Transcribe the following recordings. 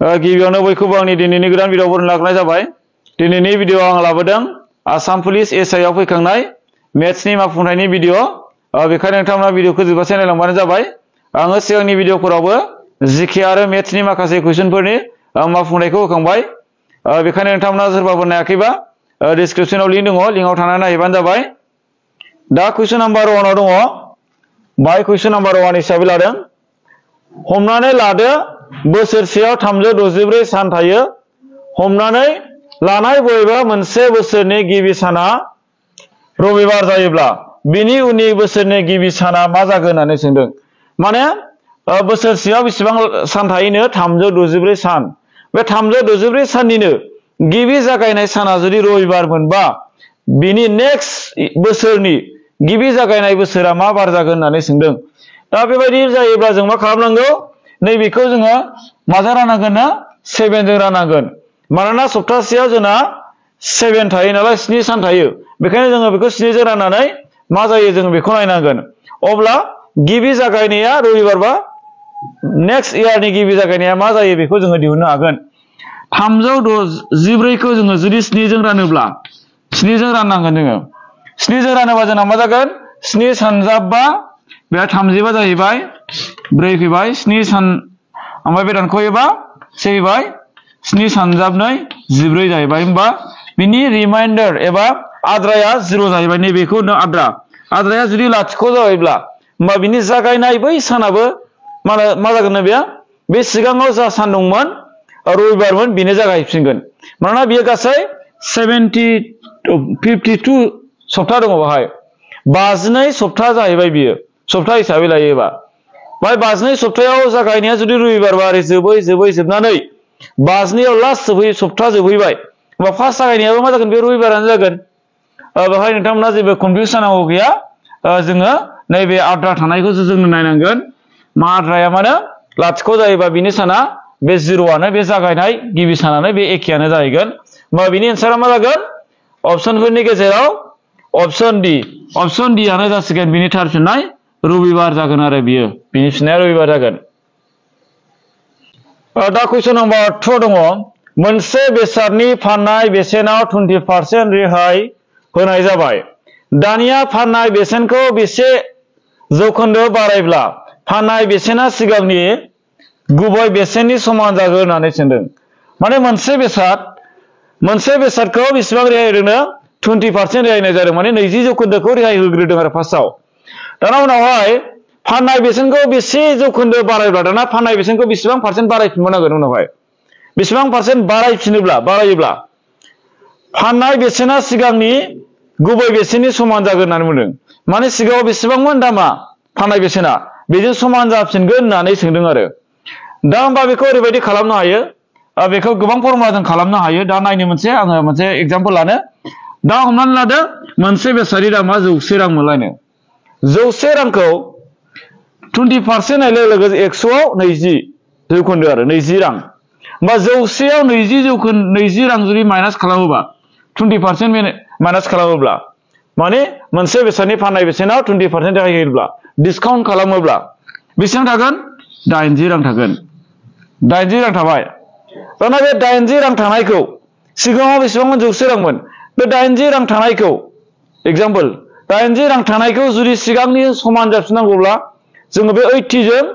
गिबियावनो बयखौबो आंनि दिनैनि गोदान भिडिअ बरनायनो लाबोनाय जाबाय। दिनैनि भिडिअ आं लाबोदों आसाम पुलिस एसआइ आव फैखांनाय मेथ्सनि मावफुंनायनि भिडिअ। बेखायनो नोंथांमोना भिडिअखौ जोबजासे नायलांबानो जाबाय। आङो सिगांनि भिडिअफोरावबो जिके आरो मेथ्सनि माखासे कुइसनफोरनि मावफुंनायखौ होखांबाय। बेखायनो नोंथांमोना सोरबाफोर नायाखैबा डिसक्रिप्शनाव लिंक दङ, लिंकआव थांनानै नायहैबानो जाबाय। दा कुइसन नाम्बार 1 आव दङ। बाय कुइसन नाम्बार 1 हिसाबै लादों। हमनानै लादो बोसोरसेयाव 364 सान थायो। हमनानै लानाय बबेबा मोनसे बोसोरनि गिबि साना रबिबार जायोब्ला बिनि उननि बोसोरनि गिबि साना मा जागोन होननानै सोंदों। माने बोसोरसेयाव बेसेबां सान थायोनो? 364 सान। बे 364 साननिनो गिबि जागायनाय साना जुदि रबिबार मोनबा बिनि नेक्स्ट बोसोरनि गिबि जागायनाय बोसोरा मा बार जागोन होननानै सोंदों। दा बेबायदि जायोब्ला जों मा खालामनांगौ? नैबेखौ जोङो माजों राननांगोन ना? 7 जों राननांगोन। मानोना सप्तासेयाव जोंना 7 थायो नालाय, 7 सान थायो। बेखायनो जोङो बेखौ 7 जों राननानै मा जायो जों बेखौ नायनांगोन। अब्ला गिबि जागायनाया रबिबारबा नेक्स्ट इयारनि गिबि जागायनाया मा जायो बेखौ जोङो दिहुननो हागोन। 364 खौ जोङो जुदि 7 जों रानोब्ला 7 जों राननांगोन जोङो। 7 जों रानोबा जोंना मा जागोन? 7 सानजाबबा बेहा 35 जाहैबाय, 4 फैबाय, 7 सान ओमफ्राय बे दानख'योबा फैबाय 7 सानजाबनै 14 जाहैबाय। होमबा बिनि रिमाइन्डार एबा आद्राया 0 जाहैबाय। नैबेखौ आद्राया जुदि लाथिख' जाबायब्ला होमबा बिनि जागायनाय बै सानाबो मा जागोन? बे सिगाङाव जा सान दंमोन रबिबारमोन बेनो जागायफिनगोन। मानोना बियो गासै 52 सप्ता दङ बाहाय। 52 सप्ता जाहैबाय बियो, सप्ता हिसाबै लायोबा। बाय 52 सप्तायाव जागायनाया जुदि रबिबारबा ओरै जोबनानै 52 लास्ट सप्ता जोबहैबाय, होमबा फार्स्ट जागायनायाबो मा जागोन? बे रबिबारानो जागोन। बेवहाय नोंथांमोना जेबो कनफिउस जानांगौ गैया। जोङो नैबे आद्रा थानायखौसो जोङो नायनांगोन। मा आद्राया मानो? लाथिख' जायोबा बिनि साना बे 0आनो, बे जागायनाय गिबि सानानो बे एखेयानो जाहैगोन। होमबा बिनि एन्सारा मा जागोन? अपसनफोरनि गेजेराव अपसन डि आनो जासिगोन। बिनि थार फिननाय रबिबार जागोन आरो बियो। बिनि फिननाया रबिबार जागोन। दा कुइसन नाम्बार 2 दङ। मोनसे बेसादनि फाननाय बेसेनाव 20% रेहाय होनाय जाबाय। दानिया फाननाय बेसेनखौ बेसे जौखोन्दो बारायब्ला फाननाय बेसेना सिगांनि गुबै बेसेननि समान जागोन होननानै सोंदों। माने मोनसे बेसादखौ बेसेबां रेहाय होदोंनो? 20% रेहाय होनाय जादों। माने 20 जौखोन्दोखौ रेहाय होग्रोदों आरो फार्स्टआव। दाना उनावहाय फाननाय बेसेनखौ बेसे जौखोन्दो बारायब्ला दाना फाननाय बेसेनखौ बेसेबां पार्सेन्ट बारायफिनबावनांगोन? उनावहाय बेसेबां पार्सेन्ट बारायोब्ला फाननाय बेसेना सिगांनि गुबै बेसेननि समान जागोन होननानै बुंदों। माने सिगाङाव बेसेबांमोन दामा फाननाय बेसेना, बेजों समान जाफिनगोन होननानै सोंदों आरो। दा होमबा बेखौ ओरैबायदि खालामनो हायो। बेखौ गोबां फर्मुलाजों खालामनो हायो। दा नायनो आङो मोनसे एग्जाम्पल लानो। दा हमनानै लादो मोनसे बेसादनि दामा 100 रां मोनलायनो। 100 रांखौ 20% होननाय लोगो लोगो 100आव 20 जौखोन्दो आरो 20 रां। होमबा 100आव 20 रां जुदि माइनास खालामोबा 20% माइनास खालामोब्ला माने मोनसे बेसादनि फाननाय बेसेनाव 20% रेहाय होयोब्ला डिसकाउन्ट खालामोब्ला बेसेबां थागोन? 80 रां थागोन। 80 रां थाबाय। दाना बे 80 रां थानायखौ सिगाङाव बेसेबांमोन? 100 रांमोन। बे 80 रां थानायखौ एग्जाम्पल 80 रां थानायखौ जुदि सिगांनि समान जाफिननांगौब्ला जोङो बे 80 जों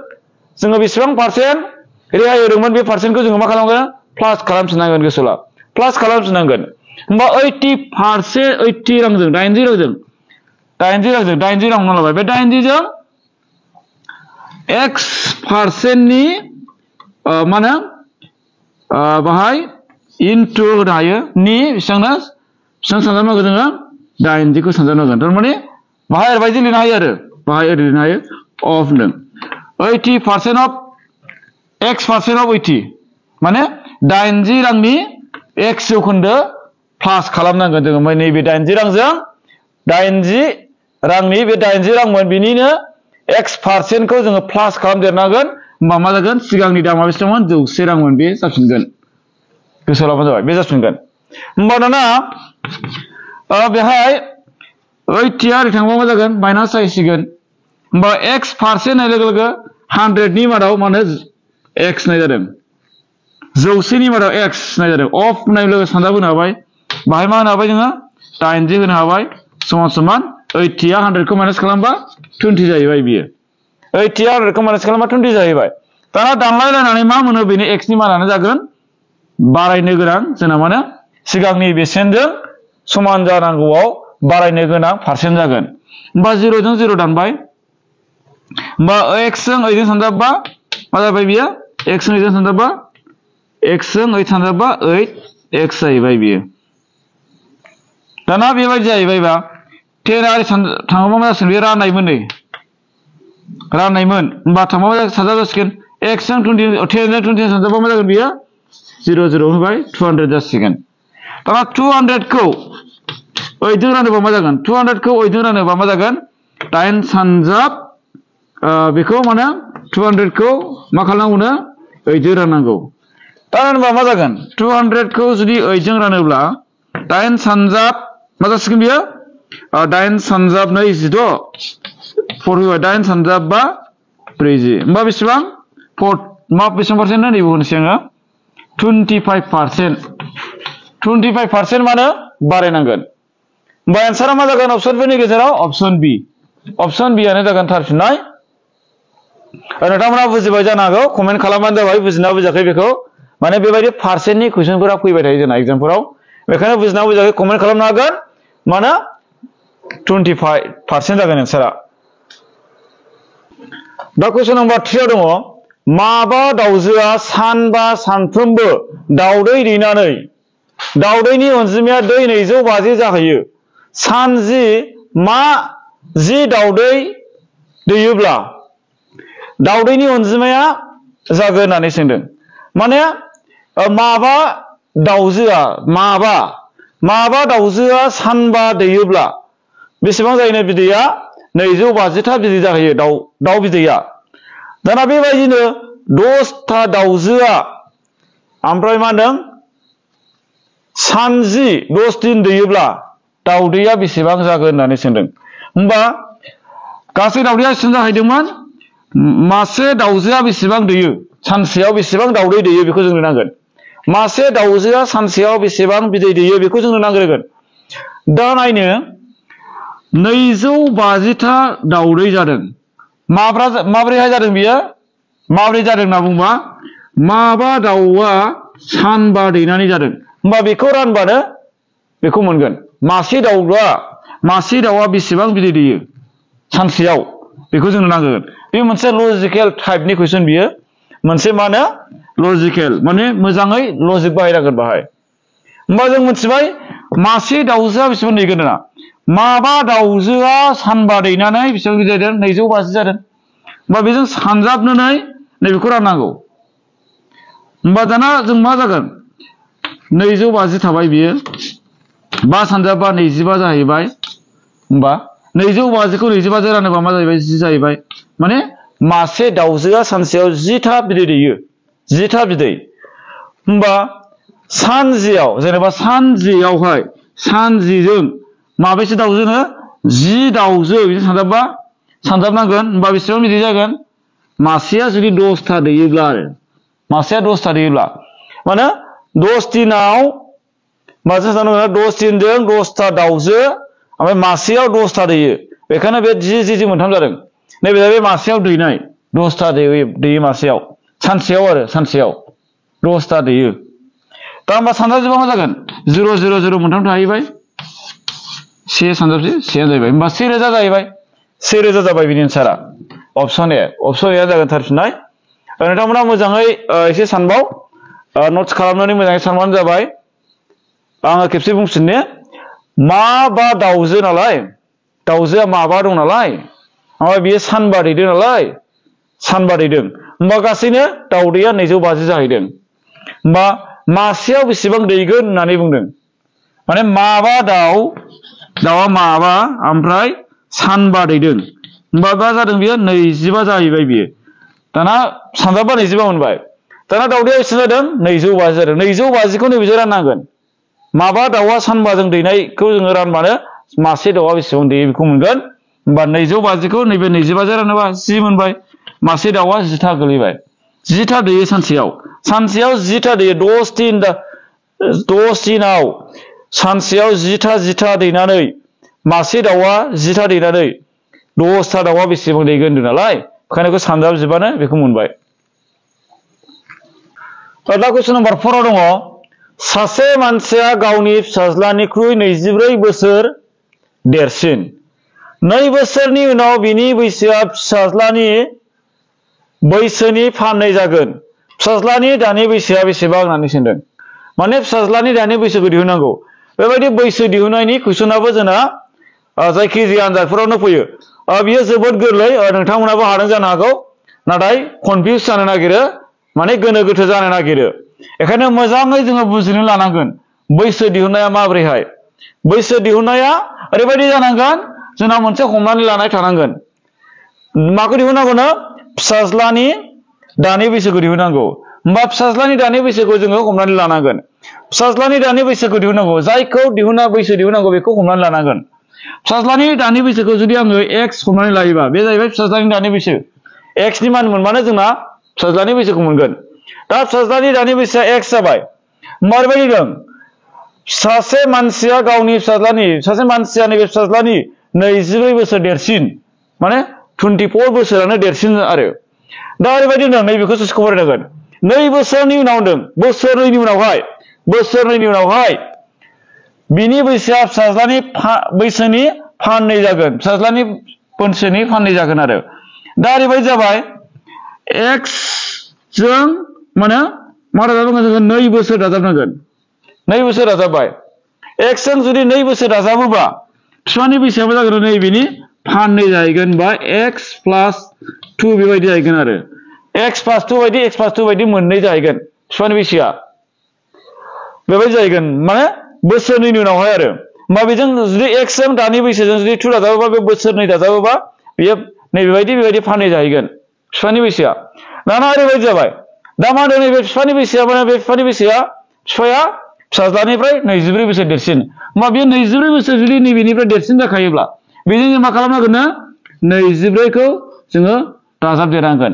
जोङो बेसेबां पार्सेन्ट रेहाय होदोंमोन बे पार्सेन्टखौ जोङो मा खालामगोन? प्लास खालामफिननांगोन। गोसोला प्लास खालामफिननांगोन। होमबा 80 रांजों 80 रां हमना लाबाय। बे 80 जों X पार्सेन्टनि बाहाय इनटु होनो हायो नि बेसेबां सानजाबनांगौ जोङो? 80 सानजाबनांगोन। थारमाने बाहाय ओरैबायदि लिरनो हायो आरो बाहाय ओरै लिरनो हायो अफ होनदों 80% अफ X पार्सेन्ट अफ 80 माने 80 रांनि X जौखोन्दो प्लास खालामनांगोन जोङो। ओमफ्राय नैबे 80 रांजों 80 रांनि बे 80 रांमोन बिनिनो X पार्सेन्टखौ जोङो प्लास खालामदेरनांगोन। होमबा मा जागोन? सिगांनि दामा बेसेबांमोन? 100 रांमोन। बे जाफिनगोन। गोसोआव लाबानो जाबाय। बे जाफिनगोन। होमबा दाना बेहाय 80 ओरै थांबा मा जागोन? माइनास जाहैसिगोन। होमबा X पार्सेन्ट होननाय लोगो लोगो 100 नि मादाव मानो X होननाय जादों? जौसेनि मादाव x होनाय जादों अफ होनाय लोगो सानजाब होनो हाबाय बाहाय मा होनो हाबाय जोङो 80 होनो हाबाय समान समान 80 आ 100 खौ माइनास खालामबा 20 जाहैबाय बियो 80 आ 100 खौ माइनास खालामबा 20 जाहैबाय दाना दानलायलायनानै मा मोनो बेनि x नि मानानो जागोन बारायनो गोनां जोंना माने सिगांनि बेसेनजों समान जानांगौआव बारायनो गोनां पारसेन्ट जागोन होमबा 0 जों 0 दानबाय होमबा x जों 8 जों सानजाबबा मा जाबाय बियो x जों 8 जों सानजाबबा x जों 8 सानजाबबा 8x जाहैबाय बियो दाना बेबायदि जाहैबायबा 10 आरि थाङोबा मा जासिगोन बे राननायमोन नै राननायमोन होमबा थाङोबा सानजाब जासिगोन x जों 10 जों 20 सानजाबबा मा जागोन बियो 0 0 होबाय 200 जासिगोन दाना 200 खौ 8 जों रानोबा मा जागोन 200 खौ 8 जों रानोबा मा जागोन 8 सानजाब बेखौ माने 200 खौ मा खालामनांगौनो 8 जों राननांगौ दा होनबा मा जागोन 200 खौ जुदि 8 जों रानोब्ला 8 सानजाब मा जासिगोन बियो 8 सानजाब 26 4 होबाय 8 सानजाब बा 40 होमबा बेसेबां बेसेबां पारसेन्ट नैबे होनोसै आङो 25% मानो बारायनांगोन होमबा एन्सारा मा जागोन अपसन बि नि गेजेराव अपसन बि आनो जागोन थार फिननाय नोंथांमोना बुजिबाय जानो हागौ कमेन्ट खालामबानो जाबाय बुजिना बुजियाखै बेखौ माने बेबायदि पारसेन्टनि कुइसनफोरा फैबाय थायो जोंना एग्जामफोराव बेखायनो बुजिना बुजियाखै कमेन्ट खालामनो हागोन माने 25% जागोन एन्सारा दा कुइसन नम्बर 3 आव दङ माबा दाउजोआ सानबा सानफ्रोमबो दाउदै दैनानै दाउदैनि अनजिमाया दै 250 जाहैयो सान जि दाउदै दैयोब्ला दाउदैनि अनजिमाया जागोन होननानै सोंदों माने माबा दाउजोआ सानबा दैयोब्ला बेसेबां जायोनो बिदैया 250 था बिदै जाहैयो दाउ बिदैया दाना बेबायदिनो 10 था दाउजोआ ओमफ्राय मा होनदों सान 10 दिन दैयोब्ला दाउदैया बेसेबां जागोन होननानै सोंदों होमबा गासै दाउदैया बेसेबां जाहैदोंमोन मासे दाउजोआ बेसेबां दैयो सानसेयाव बेसेबां दाउदै दैयो बेखौ जोंनो नांगोन मासे दाउजोआ सानसेयाव बेसेबां बिदै दैयो बेखौ जोंनो नांग्रोगोन दा नायनो 250 था दाउदै जादों माब्रैहाय जादों बियो माब्रै जादों होनना बुंबा माबा दाउआ सानबा दैनानै जादों होमबा बेखौ रानबानो बेखौ मोनगोन मासे दाउआ बेसेबां बिदै दैयो सानसेयाव बेखौ जोंनो नांगोन बे मोनसे लजिकेल टाइपनि कुइसन बियो मोनसे मा होनो लजिकेल माने मोजाङै लजिक बाहायनांगोन बाहाय होमबा जों मिथिबाय मासे दाउजोआ बेसेबां दैगोन ना माबा दाउजोआ सानबा दैनानै बेसेबां गिदिर जादों 250 जादों होमबा बेजों सानजाबनानै नैबेखौ राननांगौ होमबा दाना जों मा जागोन 250 थाबाय बियो 5 सानजाबबा 25 जाहैबाय होमबा 250 खौ 25 जों रानोबा मा जाहैबाय 10 जाहैबाय माने मासे दाउजोआ सानसेयाव 10 था बिदै दैयो 10 था बिदै होमबा सानजियाव जेनेबा सानजियावहाय सानजिजों माबेसे दाउजोनो 10 दाउजो बिदि सानजाबनांगोन होमबा बेसेबां बिदै जागोन मासेया जुदि 10 था दैयोब्ला आरो मासेया 10 था दैयोब्ला माने 10 दिनाव मासे साननांगोन 10 दिनजों 10 था दाउजो ओमफ्राय मासेयाव 10 था दैयो बेखायनो बे 10 मोनथाम जादों नैबे बे मासेयाव दैनाय 10 था दैयो मासेयाव सानसेयाव 10 था दैयो दा होमबा सानजाबजोबा मा जागोन 0 0 0 मोनथाम थाहैबाय 1 सानजाबसे 1 जाहैबाय होमबा 1000 जाहैबाय 1000 जाबाय बिनि एन्सारा अपसन ए जागोन थार फिननाय नोंथांमोना मोजाङै एसे सानबाव नोट्स खालामनानै मोजाङै सानबानो जाबाय आङो खेबसे बुंफिननो माबा दाउजो नालाय दाउजोआ माबा दं नालाय ओमफ्राय बियो सानबा दैदों नालाय सानबा दैदों होमबा गासैनो दाउदैया 250 जाहैदों होमबा मासेयाव बेसेबां दैगोन होननानै बुंदों माने माबा दाउआ माबा ओमफ्राय सानबा दैदों होमबा मा जादों बियो 25 जाहैबाय बियो दाना सानजाबबा 25 मोनबाय दाना दाउदैया बेसेबां जादों 250 जादों 250 खौ नैबेजों राननांगोन माबा दाउआ सानबाजों दैनायखौ जोङो रानबानो मासे दाउआ बेसेबां दैयो बेखौ मोनगोन होमबा 250 खौ नैबे 25 जों रानोबा 10 मोनबाय मासे दाउआ 10 था गोलैबाय 10 था दैयो सानसेयाव सानसेयाव 10टा दैयो 10 दिनाव सानसेयाव 10टा दैनानै मासे दाउआ 10टा दैनानै 10टा दाउआ बेसेबां दैगोन होनदों नालाय ओंखायनो बेखौ सानजाबजोबानो बेखौ मोनबाय। दा कुइसन नम्बर 4 आव दङ सासे मानसिया गावनि फिसाज्लानिख्रुइ 24 बोसोर देरसिन 2 बोसोरनि उनाव बिनि बैसोआ फिसाज्लानि बैसोनि फाननै जागोन फिसाज्लानि दानि बैसोआ बेसेबां होननानै सोंदों माने फिसाज्लानि दानि बैसोखौ दिहुननांगौ बेबायदि बैसो दिहुननायनि कुइसनाबो जोंना जायखिजाया आनजादफोरावनो फैयो बियो जोबोद गोरलै नोंथांमोनाबो हादों जानो हागौ नाथाय कनफिउज जानो नागिरो माने गोनो गोथो जानो नागिरो बेखायनो मोजाङै जोङो बुजिनो लानांगोन बैसो दिहुननाया माबोरैहाय बैसो दिहुननाया ओरैबायदि जानांगोन जोंनाव मोनसे हमनानै लानाय थानांगोन माखौ दिहुननांगौनो फिसाज्लानि दानि बैसोखौ दिहुननांगौ होमबा फिसाज्लानि दानि बैसोखौ जोङो हमनानै लानांगोन फिसाज्लानि दानि बैसोखौ दिहुननांगौ जायखौ बैसो दिहुननांगौ बेखौ हमनानै लानांगोन फिसाज्लानि दानि बैसोखौ जुदि आङो x हमनानै लायोबा बे जाहैबाय फिसाज्लानि दानि बैसो x नि मान मोनबानो जोंना फिसाज्लानि बैसोखौ मोनगोन दा फिसाज्लानि दानि बैसोआ x जाबाय माबोरै दं सासे मानसिया गावनि सासे मानसिया नैबे फिसाज्लानि 24 बोसोर देरसिन माने 24 बोसोरानो देरसिन आरो दा ओरैबायदि दं नैबेखौ ससेखौ फरायनांगोन 2 बोसोरनि उनाव दं बोसोरनैनि उनावहाय बिनि बैसोआ फिसाज्लानि बैसोनि फाननै जागोन फिसाज्लानि बैसोनि फाननै जागोन आरो दा ओरैबायदि जाबाय x जों माने मा दाजाबनांगोन जोङो 2 बोसोर दाजाबनांगोन 2 बोसोर दाजाबबाय x जों जुदि 2 बोसोर दाजाबोबा फिसानि बैसोआबो जागोन नै बिनि फाननै जाहैगोन बा x + 2 बेबायदि जाहैगोन आरो x + 2 बायदि मोननै जाहैगोन फिसानि बैसोआ बेबायदि जाहैगोन माने बोसोरनैनि उनावहाय आरो होमबा बेजों जुदि x जों दानि बैसोजों जुदि 2 दाजाबोबा बे बोसोरनै दाजाबोबा बेयो नैबेबायदि फाननै जाहैगोन फिसानि बैसोआ दाना ओरैबायदि जाबाय दा मा होनो नैबे फिसानि बैसोआ माने बे फिसानि बैसोआ फिसाज्लानिफ्राय 24 बोसोर देरसिन होमबा बे 24 बोसोर जुदि नैबेनिफ्राय देरसिन जाखायोब्ला बेजों जों मा खालामनांगोन 24 खौ जोङो दाजाबदेरनांगोन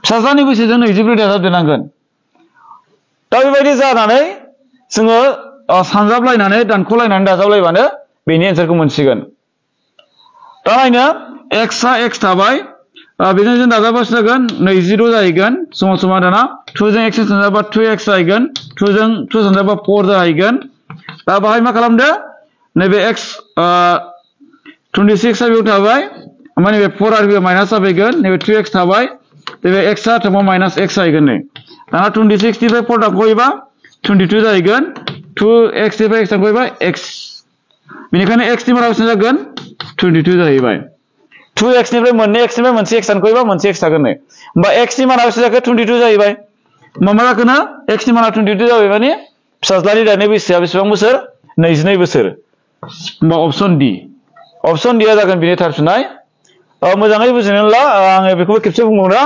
फिसाज्लानि बैसोजों 24 दाजाबदेरनांगोन दा बेबायदि जानानै जोङो सानजाबलायनानै दानख'लायनानै दाजाबलायबानो बेनि एन्सारखौ मोनसिगोन दा नायनो x आ x थाबाय बेजों जों दाजाबबासो जागोन 20 जाहैगोन समान दाना 2 जों x जों सानजाबबा 2x जाहैगोन 2 जों 2 सानजाबबा 4 जाहैगोन दा बाहाय मा खालामदो नैबे x 26 आ बेयाव थाबाय ओमफ्राय नैबे 4 आरो बेयाव माइनास जाफैगोन नैबे 2x थाबाय नैबे x आ थाबाय माइनास x जाहैगोन नै दाना 26 निफ्राय 4 दानख'योबा 22 जाहैगोन 2x निफ्राय x दानख'योबा x बेनिखायनो x नि माना बेसेबां जागोन 22 जाहैबाय 2x निफ्राय x निफ्राय मोनसे x दानख'योबा मोनसे x जागोन नै होमबा x नि माना बेसेबां जाखो 22 जाहैबाय मा जाखो ना x नि माना 22 जाबाय माने फिसाज्लानि दानि बैसोआ बेसेबां बोसोर 22 बोसोर होमबा अप्शन D आ जागोन बिनि थार फिननाय मोजाङै बुजिनो ला आङो बेखौबो खेबसे बुंबावदों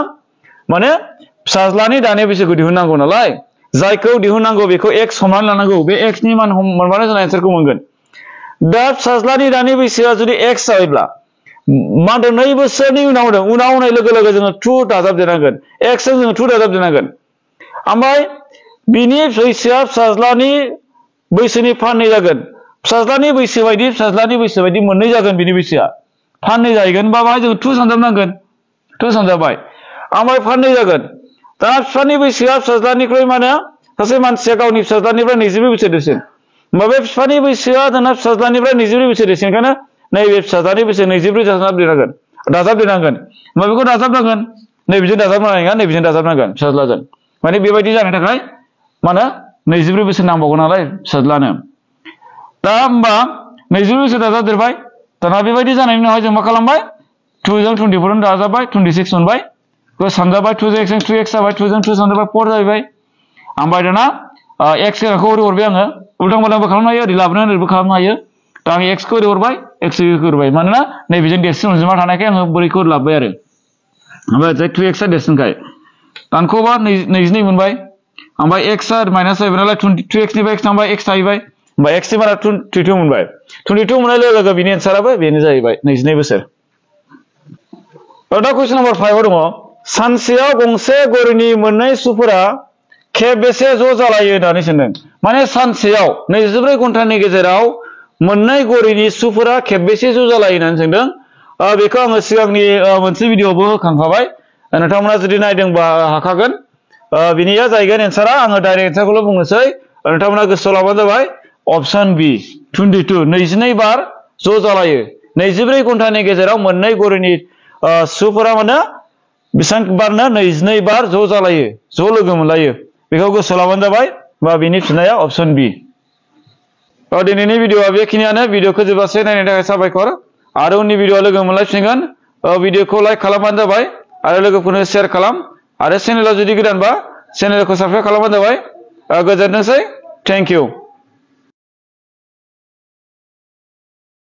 माने फिसाज्लानि दानि बैसोखौ दिहुननांगौ नालाय जायखौ दिहुननांगौ बेखौ x हमनानै लानांगौ बे x नि मान मोनबानो जों एन्सारखौ मोनगोन दा फिसाज्लानि दानि बैसोआ जुदि x जायोब्ला मा होनदों 2 बोसोरनि उनाव होनाय लोगो लोगो जोङो 2 दाजाबदेरनांगोन x जों जोङो 2 दाजाबदेरनांगोन ओमफ्राय बिनि बैसोआ फिसाज्लानि बैसोनि फाननै जागोन फिसाज्लानि बैसो बायदि मोननै जागोन बिनि बैसोआ फाननै जाहैगोन बा बाहाय जों 2 सानजाबनांगोन 2 सानजाबाय ओमफ्राय फाननै जागोन दा फिसानि बैसोआ फिसाज्लानिख्रुइ मा होनो सासे मानसिया गावनि फिसाज्लानिफ्राय 24 बोसोर देरसिन होमबा बे फिसानि बैसोआ जोंना फिसाज्लानिफ्राय 24 बोसोर देरसिन ओंखायनो नैबे फिसाज्लानि बैसो 24 दाजाबदेरनांगोन होमबा बेखौ दाजाबनांगोन नैबेजों दाजाबनांनाय नङा नैबेजों दाजाबनांगोन फिसाज्लाजों माने बेबायदि जानो थाखाय मा होनो 24 बोसोर नांबावगोन नालाय फिसाज्लानो दा होमबा 24 बोसोर दाजाबदेरबाय दाना बेबायदि जानायनि उनावहाय जों मा खालामबाय 2 जों 24 दाजाबबाय 26 मोनबाय बेखौ सानजाबाय 2 जों x जों 2x जाबाय 2 जों 2 सानजाबाय 4 जाहैबाय ओमफ्राय दाना x गोनांखौ ओरै हरबाय आङो उल्टां फाल्टांबो खालामनो हायो ओरै लाबोनानै ओरैबो खालामनो हायो दा आं x खौ ओरै हरबाय x खौ हरबाय मानोना नैबेजों देरसिन अनजिमा थानायखाय आङो बोरैखौ लाबोबाय आरो ओमफ्राय 2x आ देरसिनखाय दानख'बा 22 मोनबाय ओमफ्राय x आ माइनास जाहैबाय नालाय 2x निफ्राय x थांबाय x थाहैबाय होमबा x नि माना 22 मोनबाय 22 मोननाय लोगो लोगो बिनि एन्साराबो बेनो जाहैबाय 22 बोसोर दा कुइसन नम्बर 5 आव दङ सानसेयाव गंसे घड़ीनि मोननै सुफोरा खेबबेसे ज' जालायो होननानै सोंदों। माने सानसेयाव 24 घन्टानि गेजेराव मोननै घड़ीनि सुफोरा खेबबेसे ज' जालायो होननानै सोंदों। बेखौ आङो सिगांनि मोनसे भिडिअ'आवबो होखांखाबाय। नोंथांमोना जुदि नायदोंबा हाखागोन। बिनिया जाहैगोन एन्सारा, आङो डाइरेक्ट एन्सारखौल' बुंनोसै। नोंथांमोना गोसोआव लाबानो जाबाय अपसन बि 22 22 बार ज' जालायो। 24 घन्टानि गेजेराव मोननै घड़ीनि सुफोरा माने बेसेबां बारनो 22 बार ज' जालायो, ज' लोगो मोनलायो। बेखौ गोसोआव लाबानो जाबाय। बा बिनि फिननाया अपसन बि। दिनैनि भिडिअ'आ बेखिनियानो। भिडिअ'खौ जोबजासे नायनायनि थाखाय साबायखर। आरो उननि भिडिअ'आ लोगो मोनलायफिनगोन। भिडिअ'खौ लाइक खालामबानो जाबाय आरो लोगोफोरनो शेयार खालाम। आरो चेनेलाव जुदि गोदानबा चेनेलखौ साबस्क्राइब खालामबानो जाबाय। गोजोनथोंसै। Thank you.